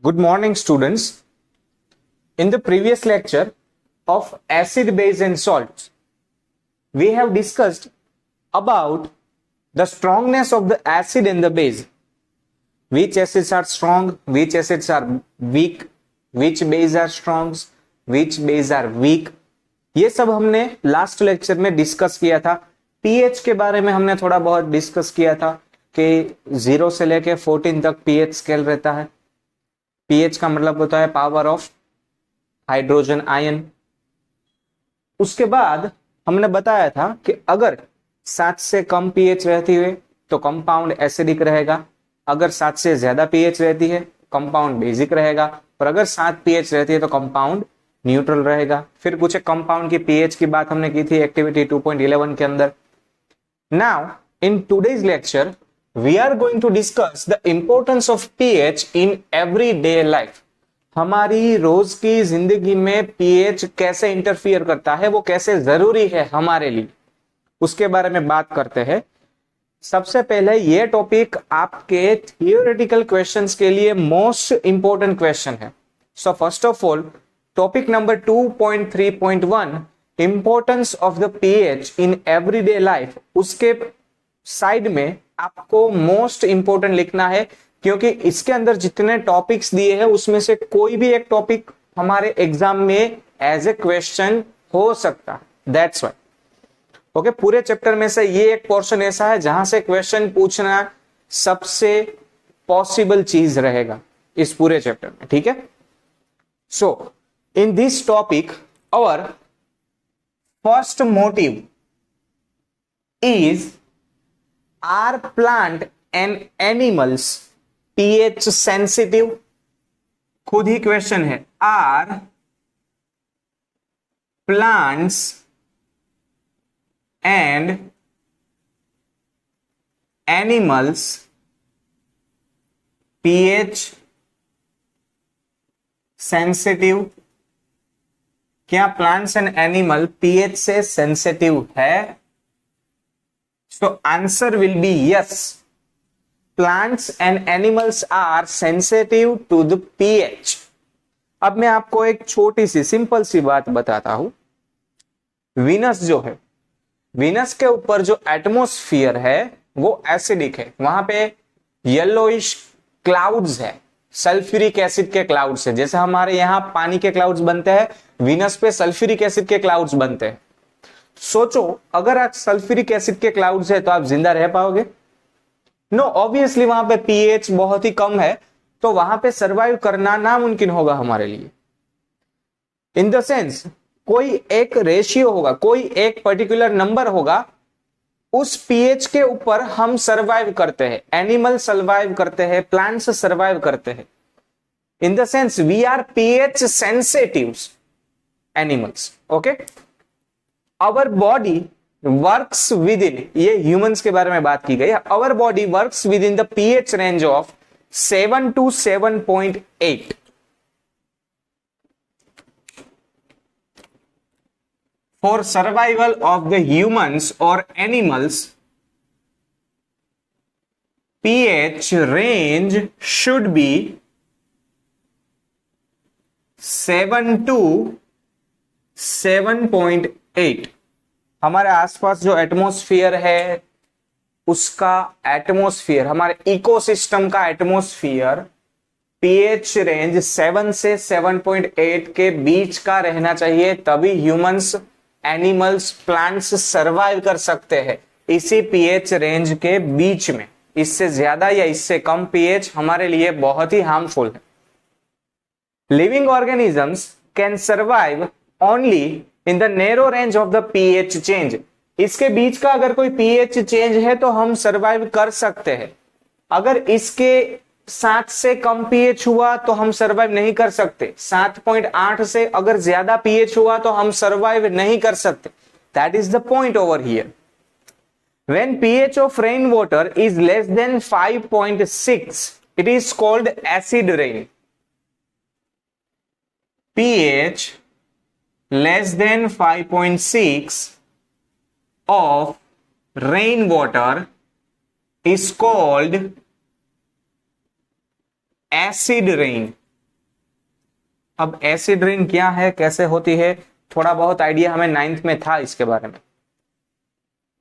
Good morning, students. In the previous lecture of acid, base and salts, we have discussed about the strongness of the acid and the base. Which acids are strong, which acids are weak, which base are strong, which base are weak. ये सब हमने last lecture में discuss किया था। PH के बारे में हमने थोड़ा बहुत डिस्कस किया था कि 0 से लेके 14 तक पीएच स्केल रहता है। पीएच का मतलब होता है पावर ऑफ हाइड्रोजन आयन। उसके बाद हमने बताया था कि अगर 7 से कम पीएच रहती है तो कंपाउंड एसिडिक रहेगा, अगर 7 से ज्यादा पीएच रहती है कंपाउंड बेसिक रहेगा, और अगर 7 पीएच रहती है तो कंपाउंड न्यूट्रल रहेगा। फिर कुछ कंपाउंड की पीएच की बात हमने की थी एक्टिविटी 2.11 के अंदर। Now in today's lecture we are going to discuss the importance of pH in everyday life. हमारी रोज की जिंदगी में पीएच कैसे इंटरफियर करता है, वो कैसे जरूरी है हमारे लिए, उसके बारे में बात करते हैं। सबसे पहले ये टॉपिक आपके थियोरेटिकल क्वेश्चंस के लिए मोस्ट इंपॉर्टेंट क्वेश्चन है। So first of all topic number 2.3.1 importance of the pH in everyday life, उसके साइड में आपको मोस्ट इंपॉर्टेंट लिखना है, क्योंकि इसके अंदर जितने टॉपिक्स दिए हैं उसमें से कोई भी एक टॉपिक हमारे एग्जाम में एज ए क्वेश्चन हो सकता है। दैट्स व्हाई ओके, पूरे चैप्टर में से ये एक पोर्शन ऐसा है जहां से क्वेश्चन पूछना सबसे पॉसिबल चीज रहेगा इस पूरे चैप्टर में, ठीक है। So in this topic our first motive is are plant and animals pH sensitive. खुद ही क्वेश्चन है, are plants and animals pH sensitive. क्या प्लांट्स एंड एनिमल पीएच से सेंसिटिव है? So answer will be yes, plants and animals are sensitive to the pH. अब मैं आपको एक छोटी सी सिंपल सी बात बताता हूं। वीनस जो है, वीनस के ऊपर जो एटमॉस्फेयर है वो एसिडिक है, वहां पे येलोइश क्लाउड्स है, सल्फ्यूरिक एसिड के क्लाउड्स है। जैसे हमारे यहाँ पानी के क्लाउड्स बनते हैं, वीनस पे सल्फ्यूरिक एसिड के क्लाउड्स बनते हैं। सोचो अगर आज सल्फ्यूरिक एसिड के क्लाउड्स है तो आप जिंदा रह पाओगे? नो, ऑब्वियसली वहां पे पीएच बहुत ही कम है, तो वहां पे सरवाइव करना नामुमकिन होगा हमारे लिए। इन द सेंस कोई एक रेशियो होगा, कोई एक पर्टिकुलर नंबर होगा, उस पीएच के ऊपर हम सरवाइव करते हैं, एनिमल सरवाइव करते हैं, प्लांट्स सरवाइव करते हैं। In the sense we are pH sensitive animals. Okay, our body works within, ये ह्यूमंस के बारे में बात की गई है, our body works within the pH range of 7 to 7.8। For survival of the humans or animals, pH range should be 7 to 7.8। हमारे आसपास जो एटमॉस्फेयर है उसका एटमॉस्फेयर, हमारे इकोसिस्टम का एटमॉस्फेयर पीएच रेंज 7 से 7.8 के बीच का रहना चाहिए, तभी ह्यूमंस, एनिमल्स, प्लांट्स सरवाइव कर सकते हैं इसी पीएच रेंज के बीच में। इससे ज्यादा या इससे कम पीएच हमारे लिए बहुत ही हार्मफुल है। Living organisms can survive only in the narrow range of the pH change. इसके बीच का अगर कोई पीएच चेंज है तो हम सरवाइव कर सकते हैं। अगर इसके 7 से कम पीएच हुआ तो हम सरवाइव नहीं कर सकते, 7.8 से अगर ज्यादा पीएच हुआ तो हम सरवाइव नहीं कर सकते। That is the point over here. When pH of rain water is less than 5.6 it is called acid rain. PH less than 5.6 of rainwater is called acid rain. अब एसिड रेन क्या है, कैसे होती है, थोड़ा बहुत आइडिया हमें 9th में था इसके बारे में।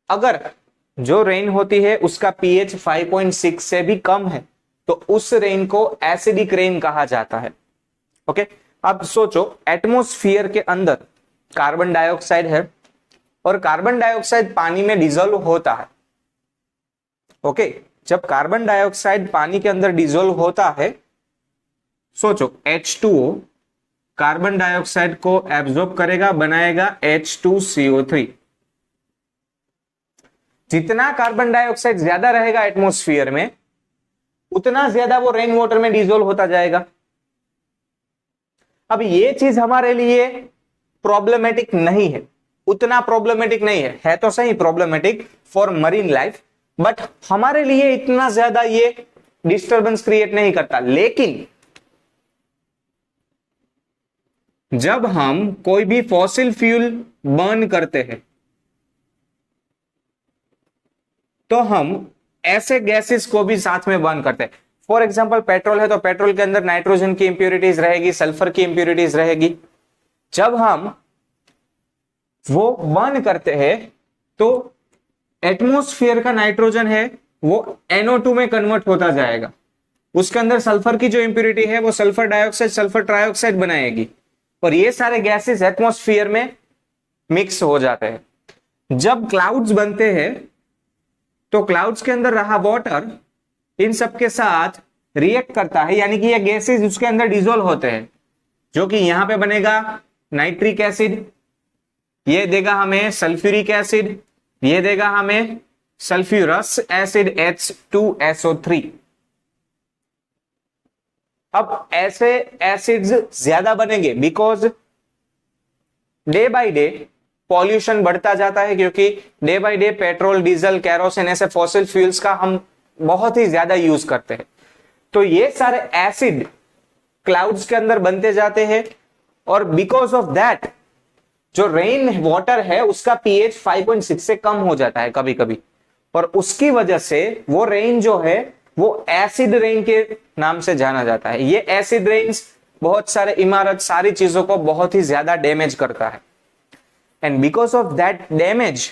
अगर जो रेन होती है उसका पीएच 5.6 से भी कम है तो उस रेन को एसिडिक रेन कहा जाता है। ओके, अब सोचो एटमॉस्फेयर के अंदर कार्बन डाइऑक्साइड है और कार्बन डाइऑक्साइड पानी में डिजोल्व होता है। ओके, जब कार्बन डाइऑक्साइड पानी के अंदर डिजोल्व होता है, सोचो H2O कार्बन डाइऑक्साइड को एब्जॉर्ब करेगा, बनाएगा H2CO3। जितना कार्बन डाइऑक्साइड ज्यादा रहेगा एटमॉस्फेयर में उतना ज्यादा वो रेन वाटर में डिजोल्व होता जाएगा। अब ये चीज हमारे लिए प्रॉब्लमेटिक नहीं है, उतना प्रॉब्लमेटिक नहीं है तो सही problematic for marine life, but हमारे लिए इतना ज्यादा ये डिस्टरबेंस क्रिएट नहीं करता। लेकिन जब हम कोई भी फॉसिल फ्यूल बर्न करते हैं तो हम ऐसे गैसेस को भी साथ में बर्न करते हैं। फॉर एग्जांपल पेट्रोल है तो पेट्रोल के अंदर नाइट्रोजन की इंप्योरिटीज रहेगी, सल्फर की इंप्योरिटीज रहेगी। जब हम वो बर्न करते हैं तो एटमॉस्फेयर का नाइट्रोजन है वो NO2 में कन्वर्ट होता जाएगा, उसके अंदर सल्फर की जो इंप्योरिटी है वो सल्फर डाइऑक्साइड, सल्फर ट्राइऑक्साइड बनाएगी और ये सारे गैसेस एटमॉस्फेयर में मिक्स हो जाते हैं। जब क्लाउड्स बनते हैं तो क्लाउड्स के अंदर रहा वाटर इन सब के साथ रिएक्ट करता है, यानी कि ये गैसेस उसके अंदर डिसॉल्व होते हैं, जो कि यहां पे बनेगा नाइट्रिक एसिड, ये देगा हमें सल्फ्यूरिक एसिड, ये देगा हमें सल्फ्यूरस एसिड H2SO3। अब ऐसे एसिड्स ज्यादा बनेंगे because day by day pollution बढ़ता जाता है, क्योंकि day by day petrol, diesel, kerosene ऐसे फॉसिल फ्यूल्स का हम बहुत ही ज्यादा यूज करते हैं। तो ये सारे एसिड क्लाउड्स के अंदर बनते जाते हैं और बिकॉज ऑफ दैट जो रेन वाटर है उसका पीएच 5.6 से कम हो जाता है कभी कभी, और उसकी वजह से वो रेन जो है वो एसिड रेन के नाम से जाना जाता है। ये एसिड रेन्स बहुत सारे इमारत, सारी चीजों को बहुत ही ज्यादा डैमेज करता है, and because of that damage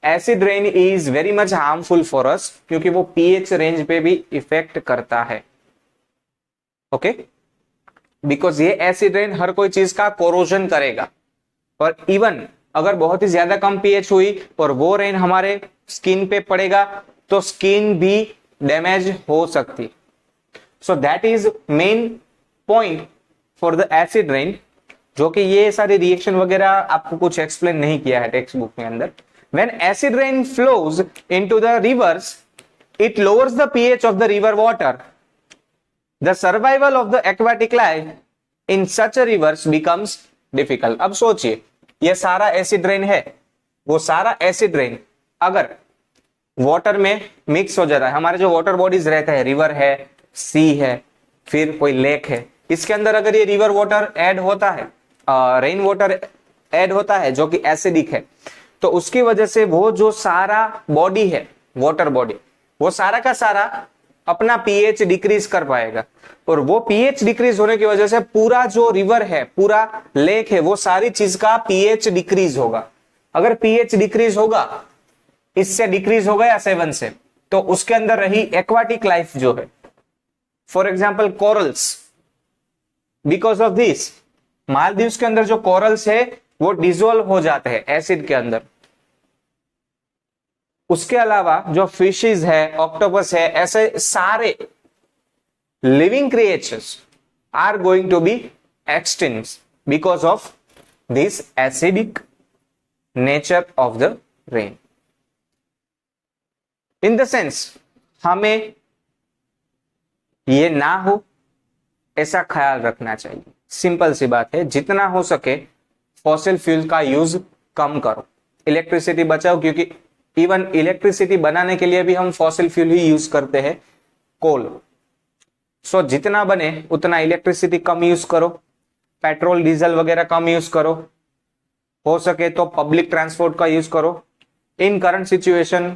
acid rain is very much harmful for us, क्योंकि वो पीएच रेंज पे भी इफेक्ट करता है। ओके, बिकॉज ये एसिड रेन हर कोई चीज का कोरोजन करेगा, और इवन अगर बहुत ही ज्यादा कम पीएच हुई और वो रेन हमारे स्किन पे पड़ेगा तो स्किन भी डैमेज हो सकती। So that is main point for the acid rain, जो कि ये सारी रिएक्शन वगैरह आपको कुछ एक्सप्लेन नहीं किया है टेक्स्ट बुक में अंदर। When acid rain flows into the rivers, it lowers the pH of the river water. The survival of the aquatic life in such a rivers becomes difficult. अब सोचिए, ये सारा एसिड रेन है, वो सारा acid rain अगर water में mix हो जाता है, हमारे जो वाटर बॉडीज रहते हैं, रिवर है, सी है, फिर कोई लेक है, इसके अंदर अगर ये रिवर वाटर ऐड होता है, रेन वाटर ऐड होता है जो कि एसिडिक है, तो उसकी वजह से वो जो सारा बॉडी है, वाटर बॉडी, वो सारा का सारा अपना पीएच डिक्रीज कर पाएगा, और वो पीएच डिक्रीज होने की वजह से पूरा जो रिवर है, पूरा लेक है, वो सारी चीज का पीएच डिक्रीज होगा। अगर पीएच डिक्रीज होगा, इससे डिक्रीज होगा या 7 से, तो उसके अंदर रही एक्वाटिक लाइफ जो है, for example corals, because of this Maldives के अंदर जो कोरल्स है वो डिसॉल्व हो जाते हैं एसिड के अंदर। उसके अलावा जो फिशेस है, ऑक्टोपस है, ऐसे सारे living creatures are going to be extinct because of this acidic nature of the rain. In the sense हमें ये ना हो ऐसा ख्याल रखना चाहिए। सिंपल सी बात है, जितना हो सके फॉसिल फ्यूल का यूज कम करो, इलेक्ट्रिसिटी बचाओ, क्योंकि इवन इलेक्ट्रिसिटी बनाने के लिए भी हम फॉसिल फ्यूल ही यूज करते हैं, कोल। सो जितना बने उतना इलेक्ट्रिसिटी कम यूज करो, पेट्रोल डीजल वगैरह कम यूज करो, हो सके तो पब्लिक ट्रांसपोर्ट का यूज करो। In current situation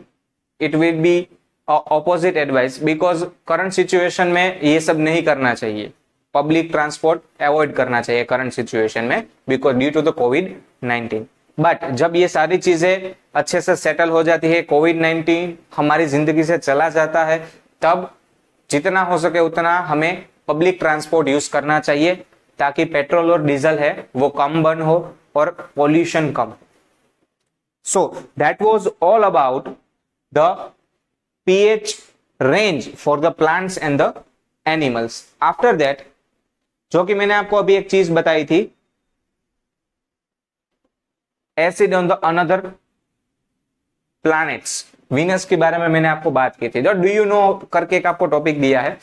it will be opposite advice, because current situation में ये सब नहीं करना चाहिए। पब्लिक ट्रांसपोर्ट अवॉइड करना चाहिए करंट सिचुएशन में, बिकॉज ड्यू टू द कोविड-19। बट जब ये सारी चीजें अच्छे से सेटल हो जाती है, कोविड-19 हमारी जिंदगी से चला जाता है, तब जितना हो सके उतना हमें पब्लिक ट्रांसपोर्ट यूज करना चाहिए, ताकि पेट्रोल और डीजल है वो कम बर्न हो और pollution come. So that was all about the pH range for the plants and the animals. After that, जो कि मैंने आपको अभी एक चीज बताई थी, acid on the another planets, Venus के बारे में मैंने आपको बात की थी। डू यू नो करके एक आपको टॉपिक दिया है।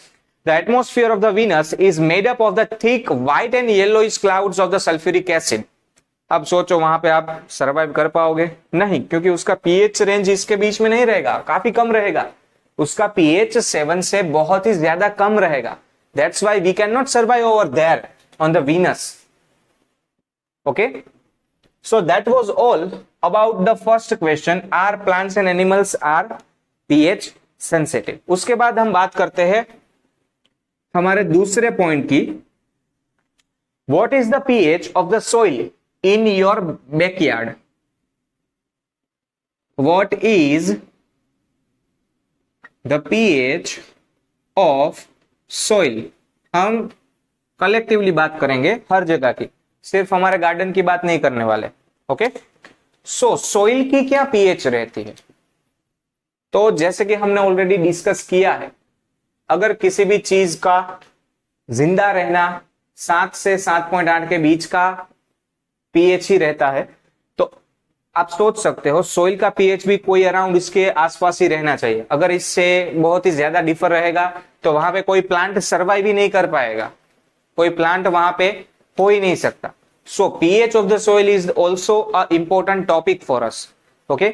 The atmosphere of the Venus is made up of the thick white and yellowish clouds of the sulphuric acid. अब सोचो वहां पे आप सरवाइव कर पाओगे? नहीं, क्योंकि उसका पीएच रेंज इसके बीच में नहीं रहेगा, काफी कम रहेगा। उसका पीएच 7 से बहुत ही ज्यादा कम रहेगा। That's why we can not survive over there on the Venus. Okay, so that was all about the first question, are plants and animals are pH sensitive। उसके बाद हम बात करते हैं हमारे दूसरे पॉइंट की, what is the pH of the soil in your backyard? What is the pH of soil? हम कलेक्टिवली बात करेंगे हर जगह की, सिर्फ हमारे गार्डन की बात नहीं करने वाले। ओके, सो सोइल की क्या पीएच रहती है? तो जैसे कि हमने ऑलरेडी डिस्कस किया है, अगर किसी भी चीज का जिंदा रहना 7 से 7.8 के बीच का पीएच ही रहता है, तो आप सोच सकते हो सोइल का पीएच भी कोई अराउंड इसके आसपास ही रहना चाहिए। अगर इससे बहुत ही ज्यादा डिफर रहेगा तो वहां पे कोई प्लांट सर्वाइव ही नहीं कर पाएगा, कोई प्लांट वहां पे हो ही नहीं सकता। So pH of the soil is also an important topic for us. Okay,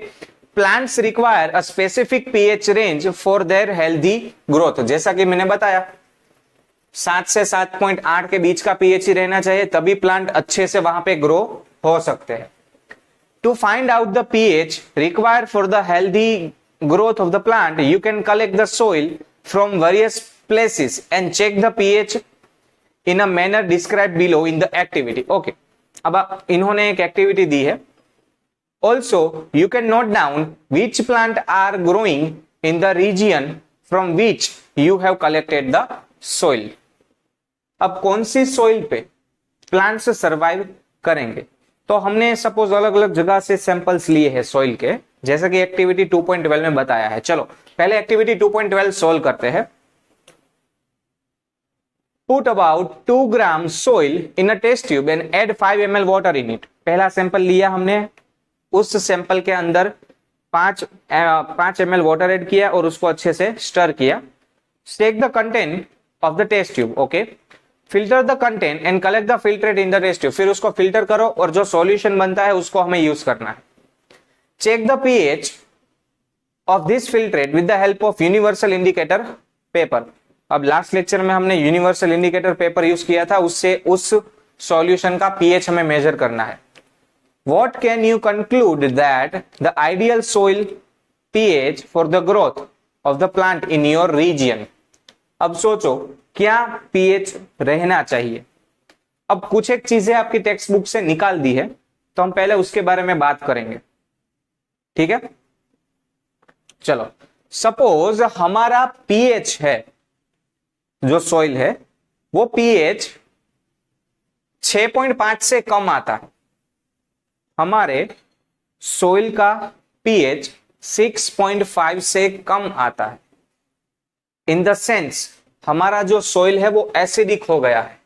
plants require a specific pH range for their healthy growth। जैसा कि मैंने बताया 7 से 7.8 के बीच का pH ही रहना चाहिए, तभी प्लांट अच्छे से वहां पे ग्रो हो सकते हैं। To find out the pH required for the healthy growth of the plant, you can collect the soil from various places and check the pH in a manner described below in the activity। Okay, अब इन्होंने एक activity दी है। Also you can note down which plant are growing in the region from which you have collected the soil। अब कौन सी soil पे plants survive करेंगे? तो हमने सपोज अलग अलग जगह से सैंपल्स लिए हैं सोइल के, जैसा कि एक्टिविटी 2.12 में बताया है। चलो पहले एक्टिविटी 2.12 सोल्व करते हैं। Put about 2 grams soil in a test tube and add 5 ml water in it। पहला सैंपल लिया हमने, उस सैंपल के अंदर 5 ml वाटर ऐड किया और उसको अच्छे से स्टर किया। Take the content of the test tube, okay? Filter the content and collect the filtrate in the test tube। फिर उसको फिल्टर करो और जो सॉल्यूशन बनता है उसको हमें यूज करना है। Check the pH of this filtrate with the help of universal indicator paper। अब लास्ट लेक्चर में हमने यूनिवर्सल इंडिकेटर पेपर यूज किया था, उससे उस सॉल्यूशन का पीएच हमें मेजर करना है। What can you conclude that the ideal soil pH for the growth of the plant in your region. अब सोचो क्या पीएच रहना चाहिए। अब कुछ एक चीजें आपकी टेक्स्ट बुक से निकाल दी है, तो हम पहले उसके बारे में बात करेंगे, ठीक है? चलो सपोज हमारा पीएच है, जो सॉइल है वो पीएच 6.5 से कम आता है। हमारे सॉइल का पीएच 6.5 से कम आता है। इन द सेंस हमारा जो सॉइल है वो एसिडिक हो गया है।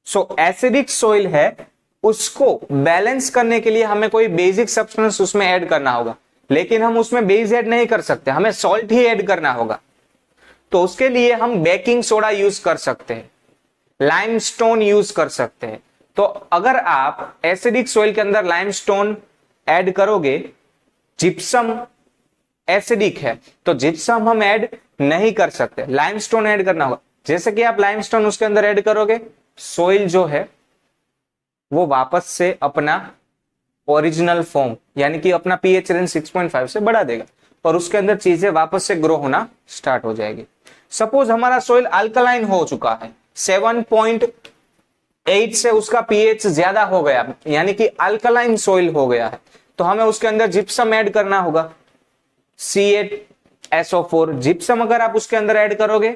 सो एसिडिक सॉइल है, उसको बैलेंस करने के लिए हमें कोई बेसिक सब्सटेंस उसमें ऐड करना होगा, लेकिन हम उसमें बेस ऐड नहीं कर सकते, हमें सॉल्ट ही ऐड करना होगा। तो उसके लिए हम बेकिंग सोडा यूज कर सकते हैं, लाइमस्टोन यूज कर सकते हैं। तो अगर आप एसिडिक सॉइल के अंदर लाइमस्टोन ऐड करोगे, जिप्सम एसिडिक है तो जिप्सम हम ऐड नहीं कर सकते, लाइमस्टोन ऐड करना होगा। जैसे कि आप लाइमस्टोन उसके अंदर ऐड करोगे, सॉइल जो है वो वापस से अपना ओरिजिनल फॉर्म यानी कि अपना पीएच रेंज 6.5 से बढ़ा देगा और उसके अंदर चीजें वापस से ग्रो होना स्टार्ट हो जाएगी। सपोज हमारा सॉइल अल्कलाइन हो चुका है, 7.8 से उसका पीएच ज्यादा हो गया, यानी कि अल्कलाइन सोइल हो गया है, तो हमें उसके अंदर जिप्सम ऐड करना होगा, C8SO4। जिप्सम अगर आप उसके अंदर ऐड करोगे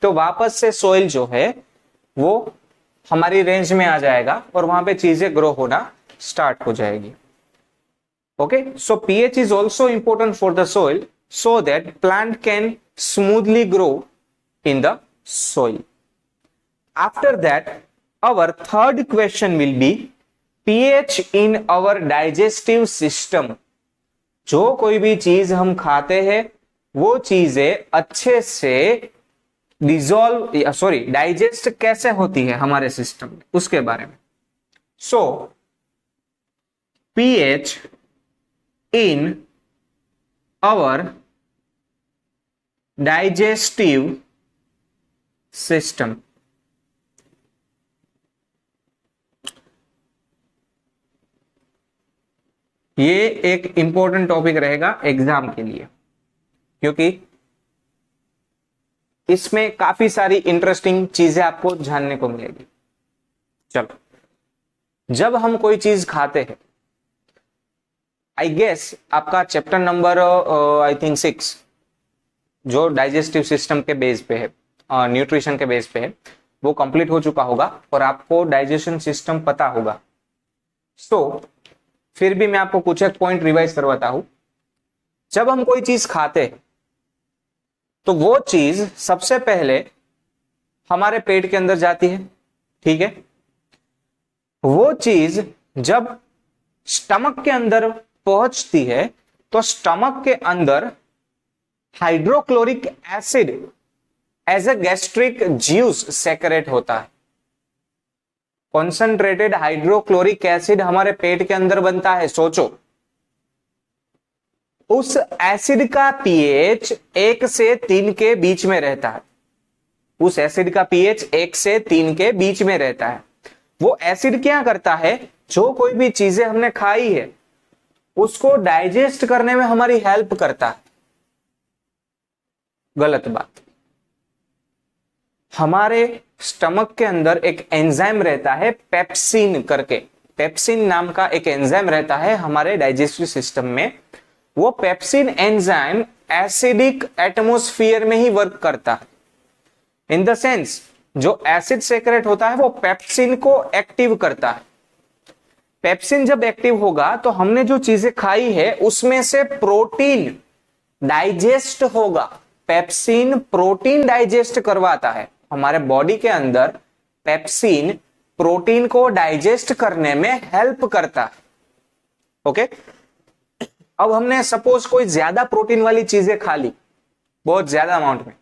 तो वापस से सोइल जो है वो हमारी रेंज में आ जाएगा और वहां पे चीजें ग्रो होना स्टार्ट हो जाएगी। Okay, so pH is also important for the soil so that plant can smoothly grow in the soil. After that, our third question will be pH in our digestive system. जो कोई भी चीज हम खाते हैं वो चीजें अच्छे से डाइजेस्ट कैसे होती है हमारे सिस्टम में, उसके बारे में। सो pH in our digestive system, ये एक इंपॉर्टेंट टॉपिक रहेगा एग्जाम के लिए, क्योंकि इसमें काफी सारी इंटरेस्टिंग चीजें आपको जानने को मिलेगी। चलो, जब हम कोई चीज खाते हैं, आई गेस आपका चैप्टर नंबर आई थिंक 6 जो डाइजेस्टिव सिस्टम के बेस पे है, न्यूट्रिशन के बेस पे है, वो कंप्लीट हो चुका होगा और आपको डाइजेशन सिस्टम पता होगा। सो फिर भी मैं आपको कुछ एक पॉइंट रिवाइज करवाता हूं। जब हम कोई चीज खाते हैं तो वो चीज सबसे पहले हमारे पेट के अंदर जाती है, ठीक है। वो चीज जब स्टमक के अंदर पहुंचती है तो स्टमक के अंदर hydrochloric acid as a gastric juice secrete होता है। कॉन्सेंट्रेटेड हाइड्रोक्लोरिक एसिड हमारे पेट के अंदर बनता है। सोचो, उस एसिड का पीएच 1 से 3 के बीच में रहता है। उस एसिड का पीएच 1 से 3 के बीच में रहता है। वो एसिड क्या करता है, जो कोई भी चीजें हमने खाई है उसको डाइजेस्ट करने में हमारी हेल्प करता है। गलत बात। हमारे स्टमक के अंदर एक एंजाइम रहता है पेप्सिन करके, पेप्सिन नाम का एक एंजाइम रहता है हमारे डाइजेस्टिव सिस्टम में। वो पेप्सिन एंजाइम एसिडिक एटमॉस्फेयर में ही वर्क करता है। इन द सेंस, जो एसिड सेक्रेट होता है वो पेप्सिन को एक्टिव करता है। पेप्सिन जब एक्टिव होगा तो हमने जो चीजें खाई है उसमें से प्रोटीन डाइजेस्ट होगा। पेप्सिन प्रोटीन डाइजेस्ट करवाता है। हमारे बॉडी के अंदर पेप्सिन प्रोटीन को डाइजेस्ट करने में हेल्प करता है। ओके, अब हमने सपोज कोई ज्यादा प्रोटीन वाली चीजें खा ली बहुत ज्यादा अमाउंट में,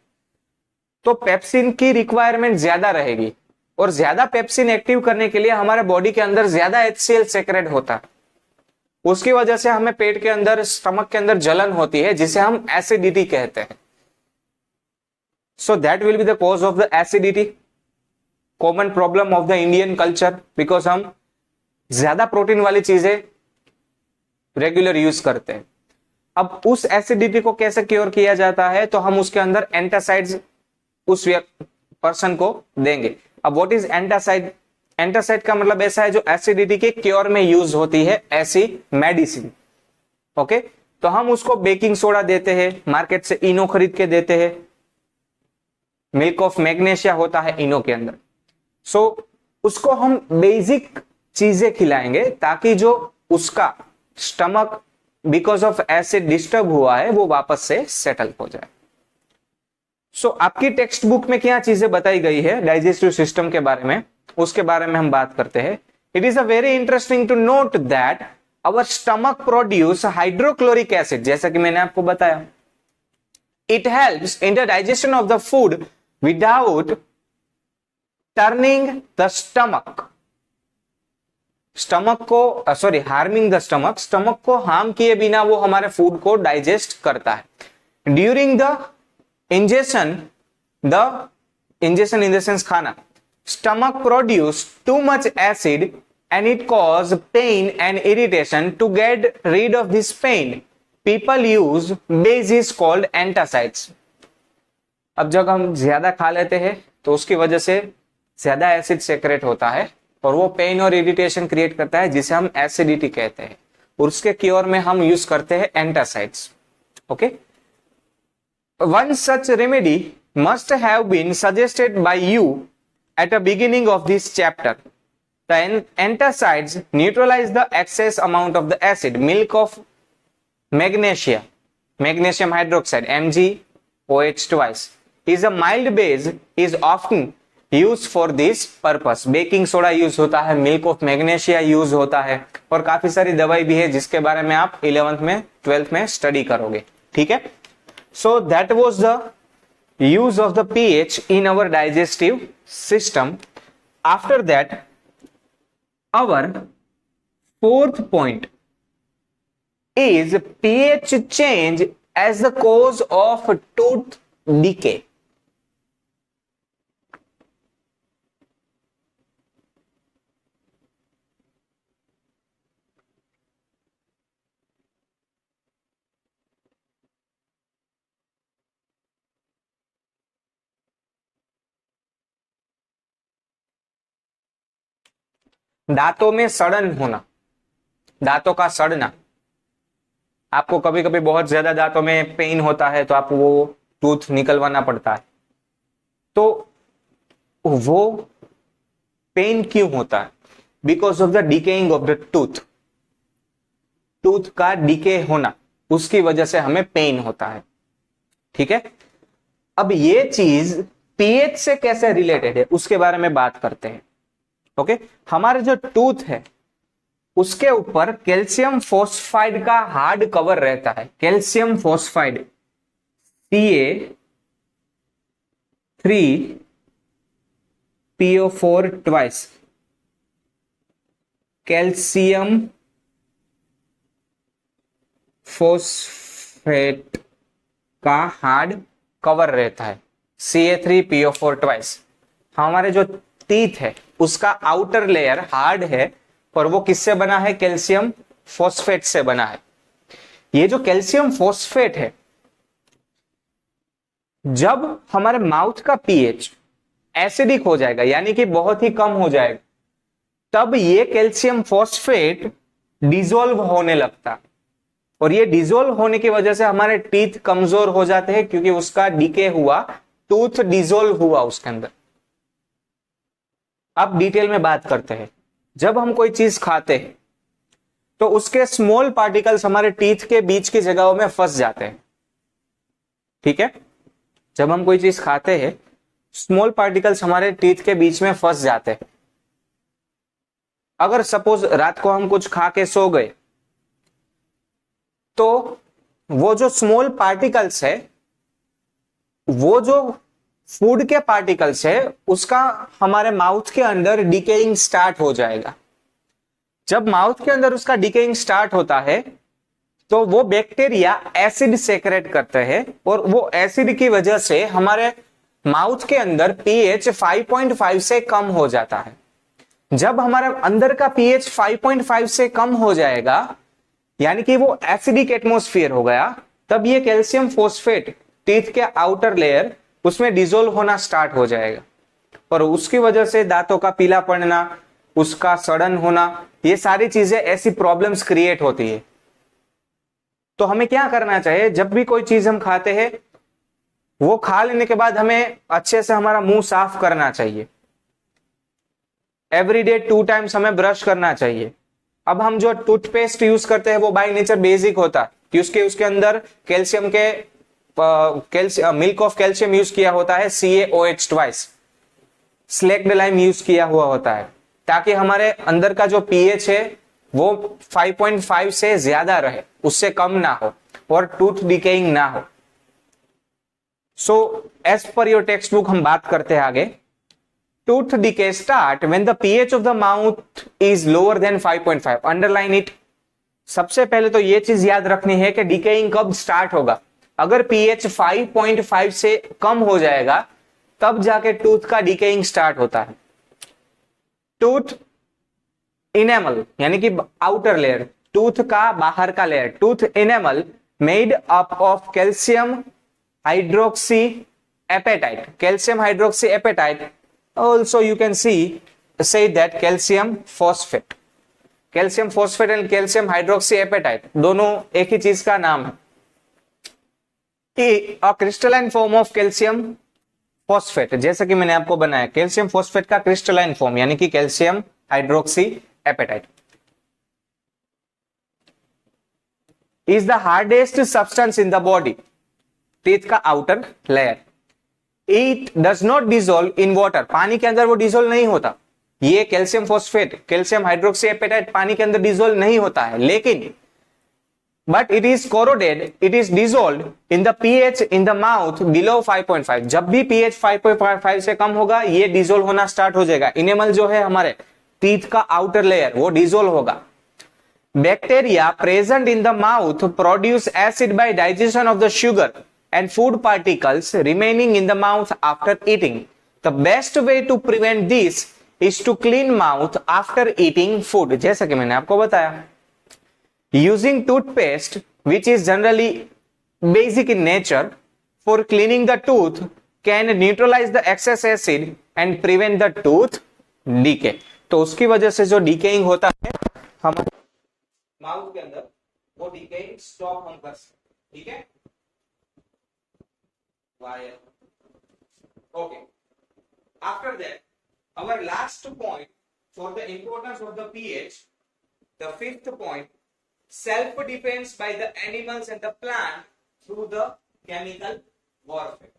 तो पेप्सिन की रिक्वायरमेंट ज्यादा रहेगी और ज्यादा पेप्सिन एक्टिव करने के लिए हमारे बॉडी के अंदर ज्यादा HCl सेक्रेट होता है। उसकी वजह से हमें पेट के अंदर, स्टमक के अंदर जलन होती है जिसे हम एसिडिटी कहते हैं। So that will be the cause of the acidity, common problem of the Indian culture, because हम ज्यादा प्रोटीन वाली चीजें रेगुलर यूज करते हैं। अब उस एसिडिटी को कैसे क्योर किया जाता है, तो हम उसके अंदर एंटासाइड्स उस पर्सन को देंगे। अब व्हाट इज एंटासाइड? एंटासाइड का मतलब ऐसा है जो एसिडिटी के क्योर में यूज होती है, ऐसी मेडिसिन। ओके, तो हम उसको बेकिंग सोडा देते हैं, मार्केट से इनो खरीद के देते हैं। मिल्क ऑफ मैग्नीशिया होता है इनो के अंदर। सो उसको हम बेसिक चीजें खिलाएंगे ताकि जो उसका stomach because of acid disturb हुआ है वो वापस से सेटल हो जाए। सो आपकी टेक्स्ट बुक में क्या चीजें बताई गई है डाइजेस्टिव सिस्टम के बारे में, उसके बारे में हम बात करते हैं। It is a very interesting to note that our stomach produce hydrochloric acid, जैसा कि मैंने आपको बताया। It helps in the digestion of the food without turning the stomach, stomach को हार्मिंग द स्टमक, स्टमक को हार्म किए बिना वो हमारे फूड को डाइजेस्ट करता है। During the ingestion in the sense खाना, stomach produce too much acid and it cause pain and irritation. To get rid of this pain, people use bases called antacids. अब जब हम ज्यादा खा लेते हैं तो उसकी वजह से ज्यादा एसिड सेक्रेट होता है और वो पेन और इरिटेशन क्रिएट करता है, जिसे हम एसिडिटी कहते हैं, और उसके क्योर में हम यूज करते हैं antacids. Okay, one such remedy must have been suggested by you at the beginning of this chapter. The antacids neutralize the excess amount of the acid. Milk of magnesia, magnesium hydroxide, MgOH twice, is a mild base, is often used for this purpose. Baking soda use होता है, milk of magnesia use होता है, और काफी सारी दवाई भी है जिसके बारे में आप 11th में 12th में स्टडी करोगे। ठीक है, so that was the use of the pH in our digestive system. After that, our fourth point is pH change as the cause of tooth decay. दांतों में सड़न होना, दांतों का सड़ना। आपको कभी कभी बहुत ज्यादा दांतों में पेन होता है तो आपको वो टूथ निकलवाना पड़ता है, तो वो पेन क्यों होता है? Because of the decaying of the tooth, tooth का डिके होना, उसकी वजह से हमें पेन होता है। ठीक है, अब ये चीज पीएच से कैसे रिलेटेड है उसके बारे में बात करते हैं। ओके, हमारे जो टूथ है उसके ऊपर कैल्शियम फोस्फाइड का हार्ड कवर रहता है। Calcium phosphide Ca3PO4 twice, calcium phosphate का हार्ड कवर रहता है, Ca3PO4 ट्वाइस। हमारे जो टीथ है उसका आउटर लेयर हार्ड है और वो किससे बना है? कैल्शियम फोस्फेट से बना है। ये जो कैल्शियम फोस्फेट है, जब हमारे माउथ का पीएच एसिडिक हो जाएगा, यानी कि बहुत ही कम हो जाएगा, तब ये कैल्शियम फोस्फेट डिसॉल्व होने लगता, और ये डिसॉल्व होने की वजह से हमारे टीथ कमजोर हो जाते हैं, क्योंकि उसका डीके हुआ, टूथ डिसॉल्व हुआ उसके अंदर। अब डिटेल में बात करते हैं। जब हम कोई चीज खाते हैं तो उसके स्मॉल पार्टिकल्स हमारे टीथ के बीच की जगहों में फंस जाते हैं। ठीक है, जब हम कोई चीज खाते हैं स्मॉल पार्टिकल्स हमारे टीथ के बीच में फंस जाते हैं। अगर सपोज रात को हम कुछ खा के सो गए तो वो जो स्मॉल पार्टिकल्स है, वो जो फूड के पार्टिकल्स है, उसका हमारे माउथ के अंदर डिकेइंग स्टार्ट हो जाएगा। जब माउथ के अंदर उसका डिकेइंग स्टार्ट होता है तो वो बैक्टीरिया एसिड सेक्रेट करते हैं, और वो एसिड की वजह से हमारे माउथ के अंदर पीएच 5.5 से कम हो जाता है। जब हमारे अंदर का पीएच 5.5 से कम हो जाएगा, यानी कि वो एसिडिक एटमॉस्फेयर हो गया, तब ये कैल्शियम फोस्फेट टीथ के आउटर लेयर उसमें डिसॉल्व होना स्टार्ट हो जाएगा, और उसकी वजह से दांतों का पीला पड़ना, उसका सड़न होना, ये सारी चीजें ऐसी प्रॉब्लम्स क्रिएट होती है। तो हमें क्या करना चाहिए? जब भी कोई चीज हम खाते हैं, वो खा लेने के बाद हमें अच्छे से हमारा मुंह साफ करना चाहिए। एवरीडे 2 टाइम्स हमें ब्रश करना चाहिए। अब हम जो टूथपेस्ट यूज करते हैं वो बाय नेचर बेसिक होता है, कि उसके अंदर कैल्शियम के मिल्क ऑफ कैल्शियम यूज किया होता है, CaOH twice, slaked lime use किया हुआ होता है, ताकि हमारे अंदर का जो पीएच है वो 5.5 से ज्यादा रहे, उससे कम ना हो, और टूथ डिकेइंग ना हो। So as per your text book हम बात करते हैं आगे। Tooth decay start when the pH of the mouth is lower than 5.5। Underline it. सबसे पहले तो ये चीज याद रखनी है कि डिकेइंग कब स्टार्ट होगा। अगर पीएच 5.5 से कम हो जाएगा तब जाके टूथ का डिकेइंग स्टार्ट होता है। टूथ इनेमल यानी कि आउटर लेयर, टूथ का बाहर का layer, tooth enamel made up of calcium hydroxyapatite. Calcium hydroxyapatite Also you can say that calcium phosphate, calcium phosphate and calcium hydroxyapatite दोनों एक ही चीज का नाम है। A crystalline form of calcium phosphate, जैसा कि मैंने आपको बनाया कैल्शियम फॉस्फेट का क्रिस्टलाइन फॉर्म यानी कि calcium hydroxyapatite is the hardest substance in the body, teeth का outer layer. It does not dissolve in water, पानी के अंदर वो डिसॉल्व नहीं होता। ये calcium phosphate calcium hydroxyapatite पानी के अंदर डिसॉल्व नहीं होता है, लेकिन but it is corroded, it is dissolve in the pH in the mouth below 5.5। जब भी पीएच 5.5 से कम होगा ये डिसॉल्व होना स्टार्ट हो जाएगा। इनेमल जो है हमारे टीथ का आउटर लेयर वो डिसॉल्व होगा। Bacteria present in the mouth produce acid by digestion of the sugar and food particles remaining in the mouth after eating. The best way to prevent this is to clean mouth after eating food. जैसा कि मैंने आपको बताया, using toothpaste which is generally basic in nature for cleaning the tooth can neutralize the excess acid and prevent the tooth decay. तो उसकी वजह से जो डिकेइंग होता है हमारे माउथ के अंदर वो डिकेइंग स्टॉप हम कर सकते। ठीक है, wire. Okay. After that, our last point for the importance of the pH, the fifth point, self-defense by the animals and the plant through the chemical warfare.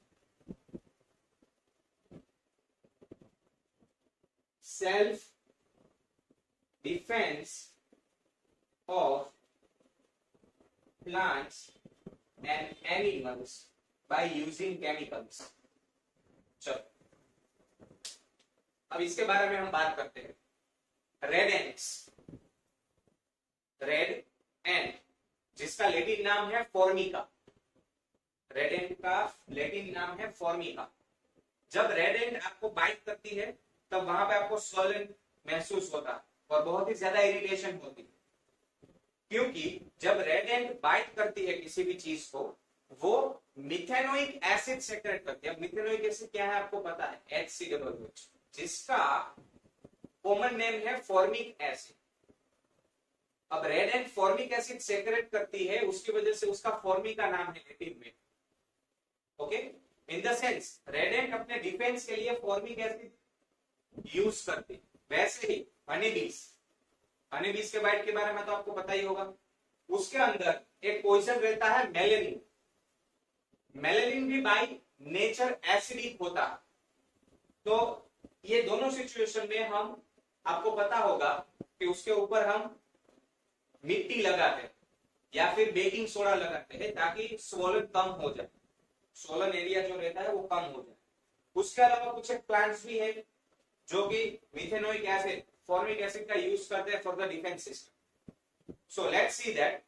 Self-defense of plants and animals by using chemicals. चलो अब इसके बारे में हम बात करते हैं। Red ants, red एंट जिसका लैटिन नाम है फॉर्मिका, रेड एंट का लैटिन नाम है फॉर्मिका। जब रेड एंट आपको बाइट करती है तब वहां पे आपको स्वॉलन महसूस होता है और बहुत ही ज्यादा इरिटेशन होती है, क्योंकि जब रेड एंट बाइट करती है किसी भी चीज को वो मिथेनोइक एसिड सेक्रेट करती है। मिथेनोइक एसिड क्या है आपको पता है, HCOOH, जिसका कॉमन नेम है फॉर्मिक एसिड। अब red ant formic acid secrete करती है, उसकी वजह से उसका फॉर्मिक का नाम है लैटिन में। Okay, in the sense red and अपने डिफेंस के लिए फॉर्मिक एसिड यूज करती। वैसे ही हनीबीज, हनीबीज के बाइट के बारे में तो आपको पता ही होगा, उसके अंदर एक पॉइजन रहता है मेलेनिन। मेलेनिन भी बाय नेचर एसिडिक होता है। तो ये दोनों सिचुएशन में हम आपको पता होगा कि उसके ऊपर हम मिट्टी लगाते हैं या फिर बेकिंग सोडा लगाते हैं ताकि स्वॉलन कम हो जाए, स्वॉलन एरिया जो रहता है वो कम हो जाए। उसके अलावा कुछ एक प्लांट्स भी है जो कि मिथेनोइक एसिड फॉर्मिक एसिड का यूज करते हैं for the defence system. So let's see that,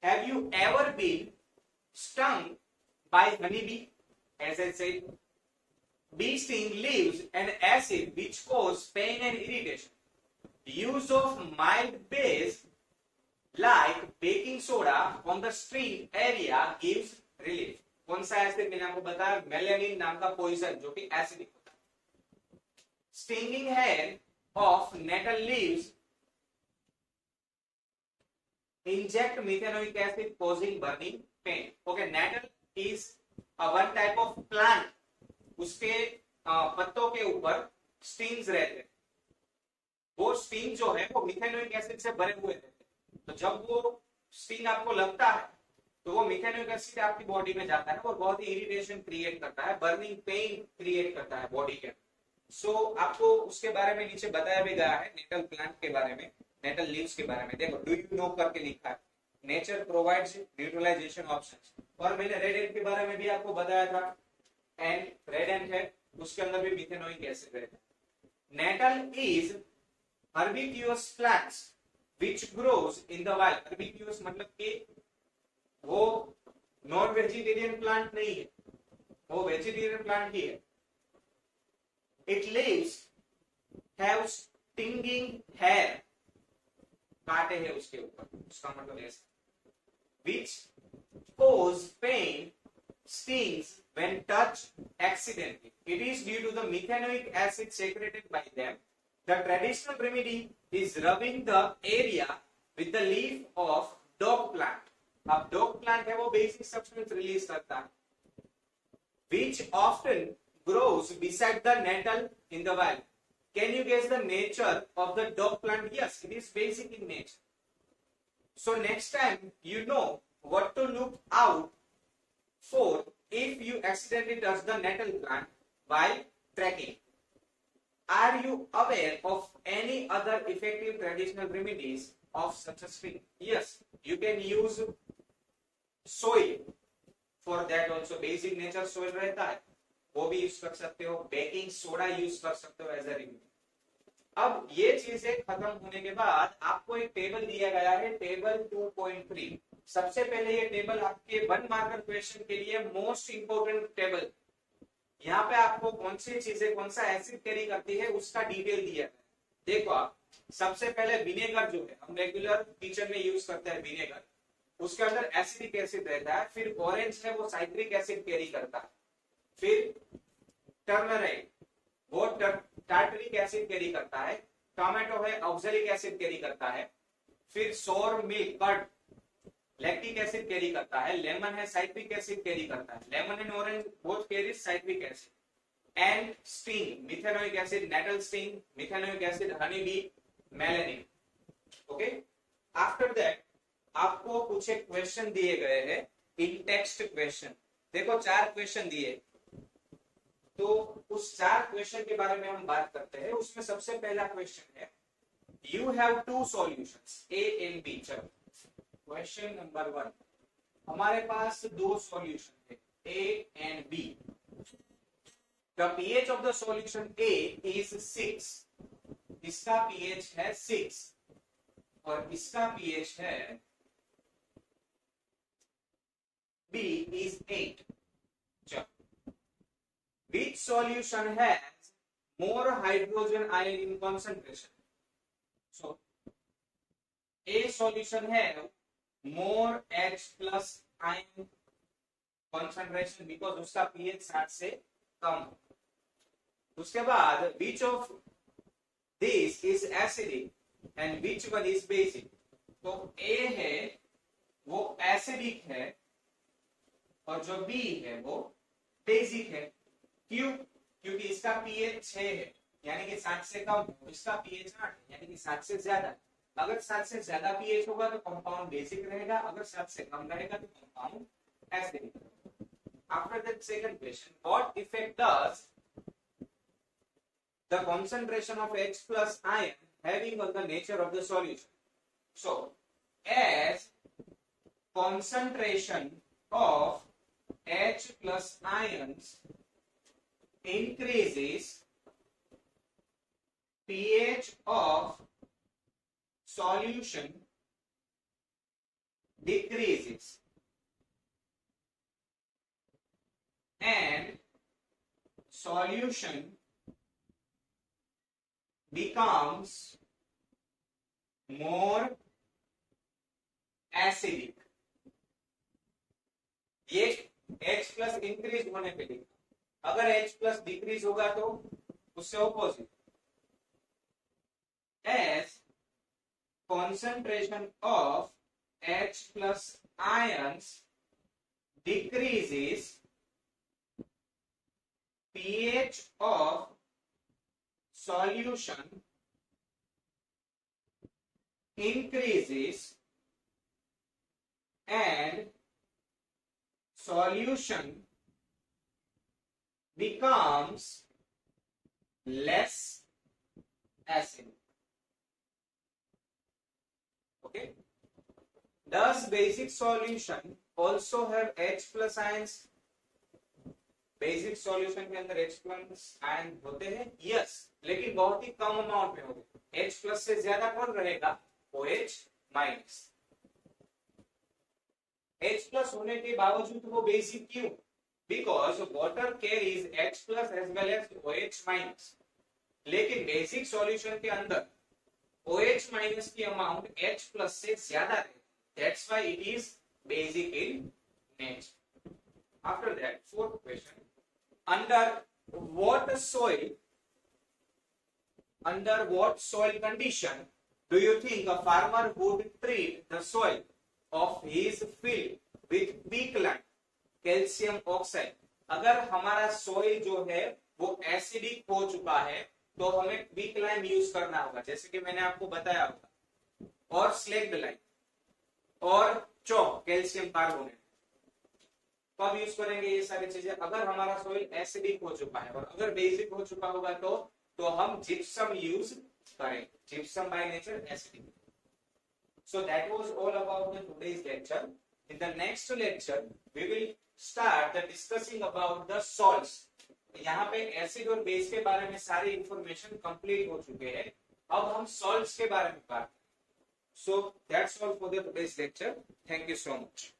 have you ever been stung by honeybee? As I said, bee sting leaves an acid which cause pain and irritation. Use of mild base like baking soda on the sting area gives relief. कौन सा acid मैंने आपको बताया, melanin नाम का poison जो कि acidic होता है। Stinging hair of nettle leaves inject methanoic acid causing burning pain. Okay, nettle is one type of plant. उसके पत्तों के ऊपर स्टिंग्स रहते हैं। वो स्टिंग जो है वो मिथेनोइक एसिड से भरे हुए रहते हैं। तो जब वो स्टिंग आपको लगता है तो वो मिथेनोइक एसिड आपकी बॉडी में जाता है और बहुत ही इरिटेशन क्रिएट करता है, बर्निंग पेन क्रिएट करता है बॉडी के। सो आपको उसके बारे में नीचे बताया भी गया है, नेटल प्लांट के बारे में, नेटल लीव्स के बारे में। देखो, डू यू नो करके लिखा है, नेचर प्रोवाइड्स न्यूट्रलाइजेशन ऑप्शंस। और मैंने रेड एंट के बारे में भी आपको बताया था, एंड रेड एंट है उसके अंदर भी मिथेनोइक एसिड रहता है। Nettle is herbaceous plants which grows in the wild. Herbaceous मतलब कि वो नॉन वेजिटेरियन प्लांट नहीं है, वो वेजिटेरियन प्लांट ही है। It leaves have stinging hair, कांटे हैं उसके ऊपर, उसका मतलब ऐसा। Which cause pain, stings when touched accidentally. It is due to the methanoic acid secreted by them. The traditional remedy is rubbing the area with the leaf of dog plant. अब dog plant है वो basic substance release करता है, which often grows beside the nettle in the valley. Can you guess the nature of the dog plant? Yes, it is basic in nature. So next time you know what to look out for if you accidentally touch the nettle plant while trekking. Are you aware of any other effective traditional remedies of such a sting? Yes, you can use soil for that also. Basic nature soil रहता है, वो भी use कर सकते हो. Baking soda use कर सकते हो एज अ रेमेडी. अब ये चीजें खत्म होने के बाद आपको एक टेबल दिया गया है, टेबल 2.3. सबसे पहले ये टेबल आपके 1 मार्कर क्वेश्चन के लिए मोस्ट इंपोर्टेंट टेबल. यहाँ पे आपको कौन सी चीजें, कौन सा एसिड कैरी करती है उसका डिटेल दिया है. देखो आप, सबसे पहले विनेगर जो है हम रेगुलर किचन में यूज करते हैं विनेगर, उसके अंदर एसिडिक एसिड रहता है. फिर ऑरेंज है वो साइट्रिक एसिड कैरी करता है. फिर टर्मराइट वो टार्टरिक एसिड कैरी करता है. टोमेटो है ऑक्सैलिक एसिड कैरी करता है. फिर sour milk curd lactic acid carry करता है. लेमन है साइट्रिक एसिड कैरी करता है. Lemon and orange both carry citric acid. And sting methanoic acid nettle sting, methanoic acid honey bee, melanin. Okay, after that आपको कुछ एक question दिए गए हैं इन टेक्स्ट क्वेश्चन. देखो 4 क्वेश्चन दिए, तो उस 4 क्वेश्चन के बारे में हम बात करते हैं. उसमें सबसे पहला क्वेश्चन है you have 2 solutions A and B. चलो क्वेश्चन नंबर 1, हमारे पास 2 सॉल्यूशन है A and B. The pH of the solution A is 6. इसका पीएच है 6 और इसका पीएच है बी इज 8. चलो, which solution has more hydrogen ion in concentration? So A solution have more H plus ion concentration because उसका pH 60 से कम. उसके बाद which of these is acidic and which one is basic? तो A है वो acidic है और जो B है वो basic है. क्यों? क्योंकि इसका पीएच 6 है यानी कि 7 से कम, इसका पीएच 8 है यानी कि 7 से ज्यादा. अगर 7 से ज्यादा पीएच होगा तो कंपाउंड बेसिक रहेगा, अगर 7 से कम रहेगा तो compound acidic. After that second question, what effect does the concentration of H plus ion having on the nature of the solution? So as concentration of H plus ions increases, pH of solution decreases and solution becomes more acidic. ये H plus increase होने पे लिखा, अगर H plus decrease होगा तो उससे opposite. As concentration of H plus ions decreases, pH of solution increases and solution becomes less acidic. Okay. Does basic solution also have H plus ions? Basic solution के अंदर H plus ion होते हैं. Yes, लेकिन बहुत ही कम amount में होते हैं. H plus से ज्यादा कौन रहेगा? OH minus. H plus होने के बावजूद वो बेसिक क्यों? Because water carries H plus as well as OH minus. लेकिन बेसिक सॉल्यूशन के अंदर OH minus की अमाउंट H plus से ज्यादा है. That's why it is basic in nature. After that, fourth question. Under what soil condition do you think a farmer would treat the soil of his field with quicklime calcium oxide? अगर हमारा soil जो है वो acidic हो चुका है तो हमें क्विकलाइम यूज करना होगा, जैसे कि मैंने आपको बताया होगा, और स्लेक्ड लाइम और चौक कैल्शियम कार्बोनेट। कब यूज करेंगे ये सारी चीजें? अगर हमारा सोइल एसिडिक हो चुका है, और अगर बेसिक हो चुका होगा तो हम जिप्सम यूज करें, gypsum by nature acidic. So that was all about the today's lecture. In the next lecture, we will start the discussing about the salts. यहाँ पे एसिड और बेस के बारे में सारी इंफॉर्मेशन कंप्लीट हो चुके हैं, अब हम सॉल्ट्स के बारे में बात करें। So that's all for the today's lecture. Thank you so much.